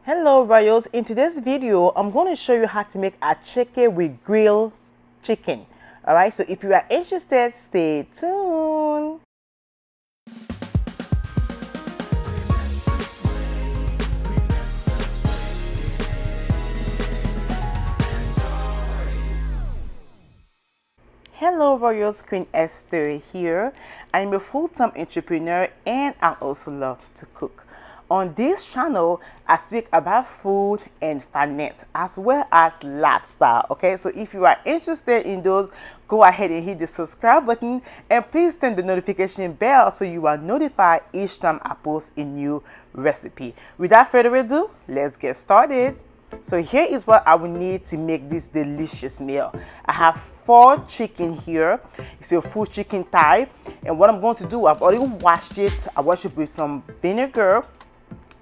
Hello Royals, in today's video I'm going to show you how to make acheke with grilled chicken. Alright, so if you are interested, stay tuned. Hello Royals, Queen Esther here. I'm a full-time entrepreneur and I also love to cook. On this channel, I speak about food and finance as well as lifestyle. Okay, so if you are interested in those, go ahead and hit the subscribe button and please turn the notification bell so you are notified each time I post a new recipe. Without further ado, let's get started. So here is what I will need to make this delicious meal. I have 4 chicken here. It's a full chicken thigh, and what I'm going to do, I've already washed it. I washed it with some vinegar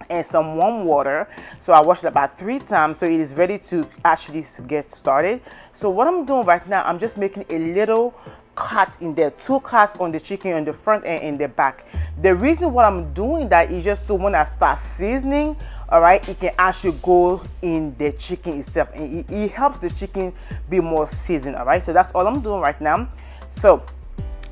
and some warm water. So I washed it about 3 times, so it is ready to actually get started. So what I'm doing right now, I'm just making a little cut in there, 2 cuts on the chicken on the front and in the back. The reason why I'm doing that is just so when I start seasoning, all right, it can actually go in the chicken itself, and it helps the chicken be more seasoned. All right, so that's all I'm doing right now. So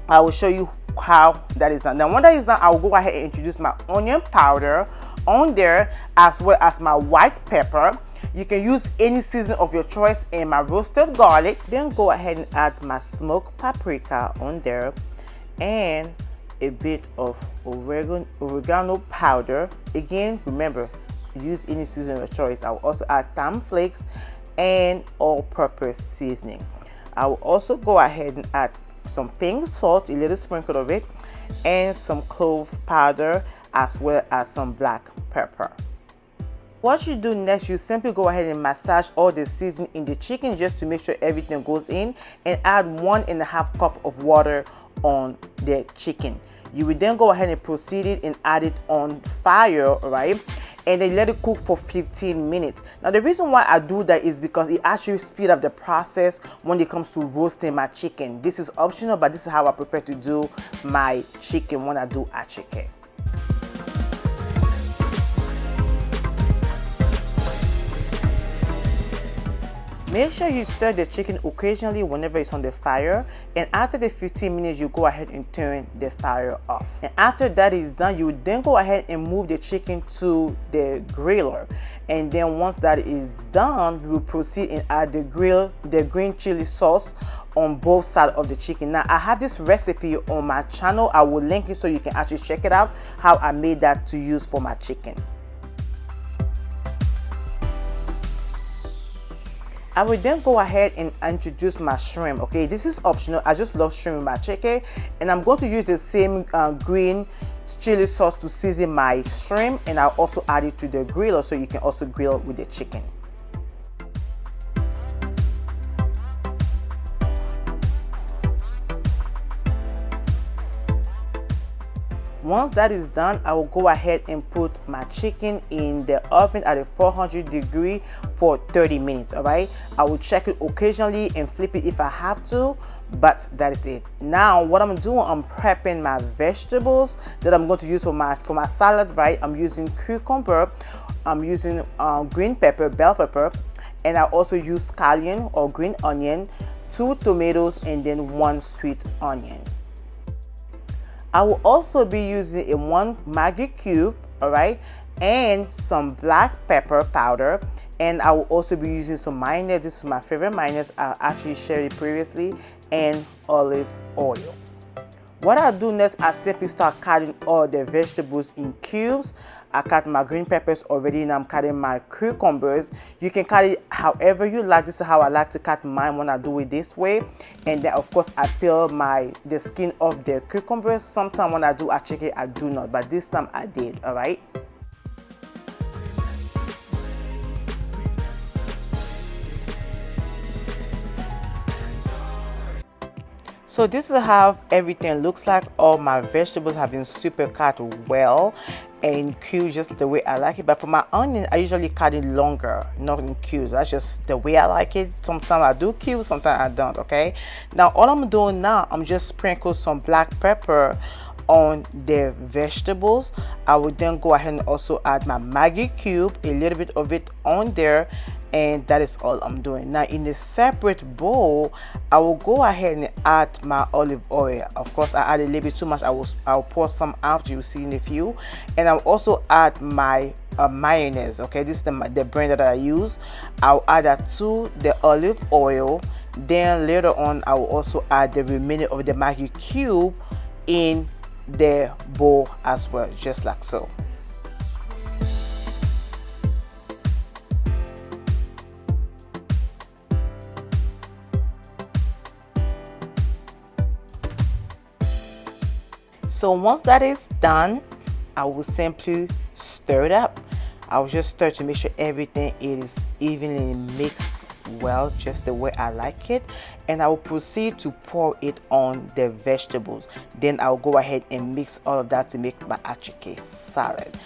I will show you how that is done. Now when that is done, I will go ahead and introduce my onion powder on there, as well as my white pepper. You can use any season of your choice, and my roasted garlic. Then go ahead and add my smoked paprika on there, and a bit of oregano powder. Again, remember, use any season of your choice. I will also add thyme flakes and all-purpose seasoning. I will also go ahead and add some pink salt, a little sprinkle of it, and some clove powder, as well as some black pepper. What you do next, you simply go ahead and massage all the seasoning in the chicken just to make sure everything goes in, and add 1.5 cup of water on the chicken. You will then go ahead and proceed it and add it on fire, right? And then let it cook for 15 minutes. Now the reason why I do that is because it actually speeds up the process when it comes to roasting my chicken. This is optional, but this is how I prefer to do my chicken when I do acheke. Make sure you stir the chicken occasionally whenever it's on the fire, and after the 15 minutes you go ahead and turn the fire off. And after that is done, you then go ahead and move the chicken to the griller, and then once that is done, we will proceed and add the green chili sauce on both sides of the chicken. Now I have this recipe on my channel. I will link it so you can actually check it out, how I made that to use for my chicken. I will then go ahead and introduce my shrimp. Okay, this is optional. I just love shrimp in my acheke, and I'm going to use the same green chili sauce to season my shrimp, and I'll also add it to the griller so you can also grill with the chicken. Once that is done, I will go ahead and put my chicken in the oven at a 400 degree for 30 minutes. All right, I will check it occasionally and flip it if I have to, but that is it. Now what I'm doing, I'm prepping my vegetables that I'm going to use for my salad. Right, I'm using cucumber, I'm using green pepper, bell pepper, and I also use scallion or green onion, 2 tomatoes, and then 1 sweet onion. I will also be using a 1 Maggi cube, all right, and some black pepper powder, and I will also be using some mayonnaise. This is my favorite mayonnaise. I actually shared it previously, and olive oil. What I do next, I simply start cutting all the vegetables in cubes. I cut my green peppers already, and I'm cutting my cucumbers. You can cut it however you like. This is how I like to cut mine when I do it this way. And then of course I peel the skin off the cucumbers. Sometimes when I do acheke, I do not, but this time I did. All right. So this is how everything looks like. All my vegetables have been super cut well, in cubes just the way I like it. But for my onion, I usually cut it longer, not in cubes. That's just the way I like it. Sometimes I do cubes, sometimes I don't. Okay, now all I'm doing now, I'm just sprinkle some black pepper on the vegetables. I will then go ahead and also add my Maggi cube, a little bit of it on there, and that is all I'm doing. Now in a separate bowl, I will go ahead and add my olive oil. Of course, I add a little bit too much. I'll pour some out, you'll see in a few. And I'll also add my mayonnaise. Okay, this is the brand that I use. I'll add that to the olive oil. Then later on, I will also add the remainder of the Maggi cube in the bowl as well, just like so. So once that is done, I will simply stir it up. I will just stir to make sure everything is evenly mixed well, just the way I like it. And I will proceed to pour it on the vegetables. Then I'll go ahead and mix all of that to make my acheke salad.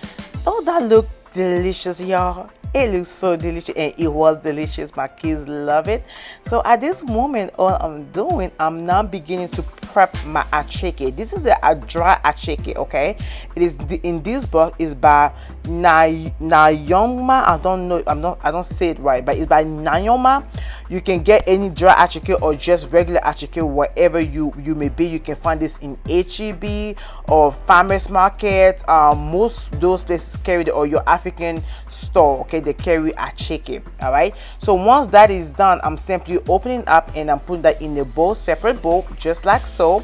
Oh, that looked delicious, y'all. It looks so delicious, and it was delicious. My kids love it. So at this moment, all I'm doing, I'm now beginning to prep my acheke. This is a dry acheke. Okay, it is in this box is by Nayoma. I don't know, I don't say it right, but it's by Nayoma. You can get any dry acheke or just regular acheke, wherever you may be. You can find this in HEB or farmers market. Most those places carry it, or your African store. Okay, they carry acheke. All right, so once that is done, I'm simply opening up and I'm putting that in a bowl, separate bowl, just like so.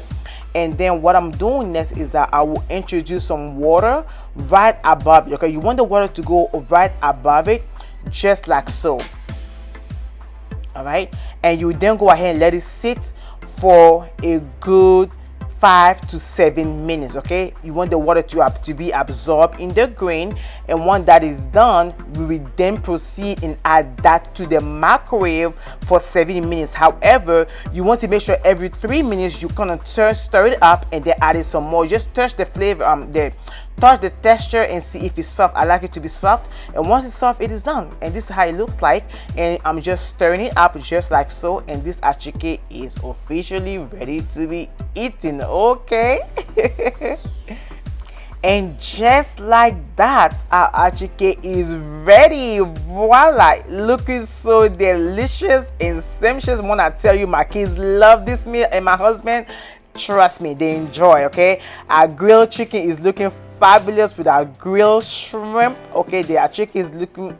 And then what I'm doing next is that I will introduce some water right above it. Okay, you want the water to go right above it, just like so. All right, and you then go ahead and let it sit for a good 5 to 7 minutes. Okay, you want the water to be absorbed in the grain, and once that is done, we will then proceed and add that to the microwave for 7 minutes. However, you want to make sure every 3 minutes you kind of stir it up and then add it some more. Just touch the flavor, touch the texture and see if it's soft. I like it to be soft, and once it's soft, it is done. And this is how it looks like, and I'm just stirring it up just like so, and this acheke is officially ready to be eaten. Okay. And just like that, our acheke is ready. Voila, looking so delicious and sumptuous. When I tell you, my kids love this meal, and my husband, trust me, they enjoy. Okay, our grilled chicken is looking fabulous with our grilled shrimp. Okay, the acheke is looking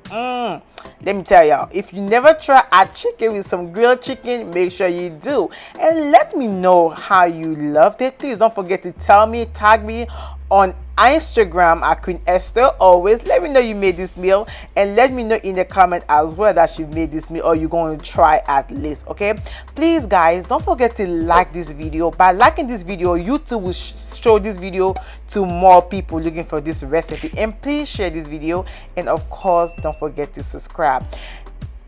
let me tell y'all, if you never try acheke with some grilled chicken, make sure you do, and let me know how you loved it. Please don't forget to tag me on Instagram at Queen Esther. Always let me know you made this meal, and let me know in the comment as well that you made this meal or you're going to try at least. Okay, please guys, don't forget to like this video. By liking this video, YouTube will show this video to more people looking for this recipe, and please share this video, and of course don't forget to subscribe.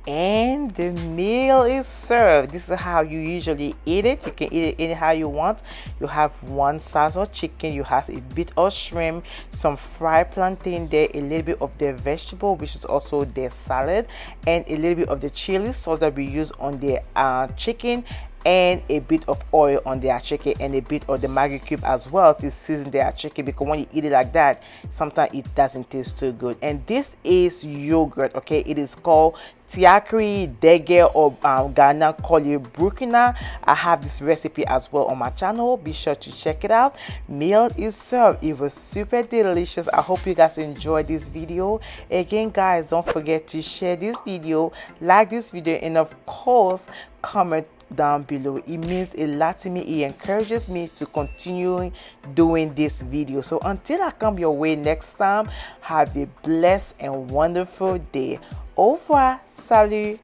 And the meal is served. This is how you usually eat it. You can eat it anyhow you want. You have one slice of chicken, you have a bit of shrimp, some fried plantain there, a little bit of the vegetable, which is also the salad, and a little bit of the chili sauce that we use on the chicken, and a bit of oil on the acheke, and a bit of the Maggi cube as well to season the acheke, because when you eat it like that, sometimes it doesn't taste too good. And this is yogurt. Okay, it is called Tiakri Dege, or Ghana call it Burkina. I have this recipe as well on my channel. Be sure to check it out. Meal is served. It was super delicious. I hope you guys enjoyed this video. Again guys, don't forget to share this video, like this video, and of course comment down below. It means a lot to me. It encourages me to continue doing this video. So until I come your way next time, have a blessed and wonderful day. Au revoir. Salut.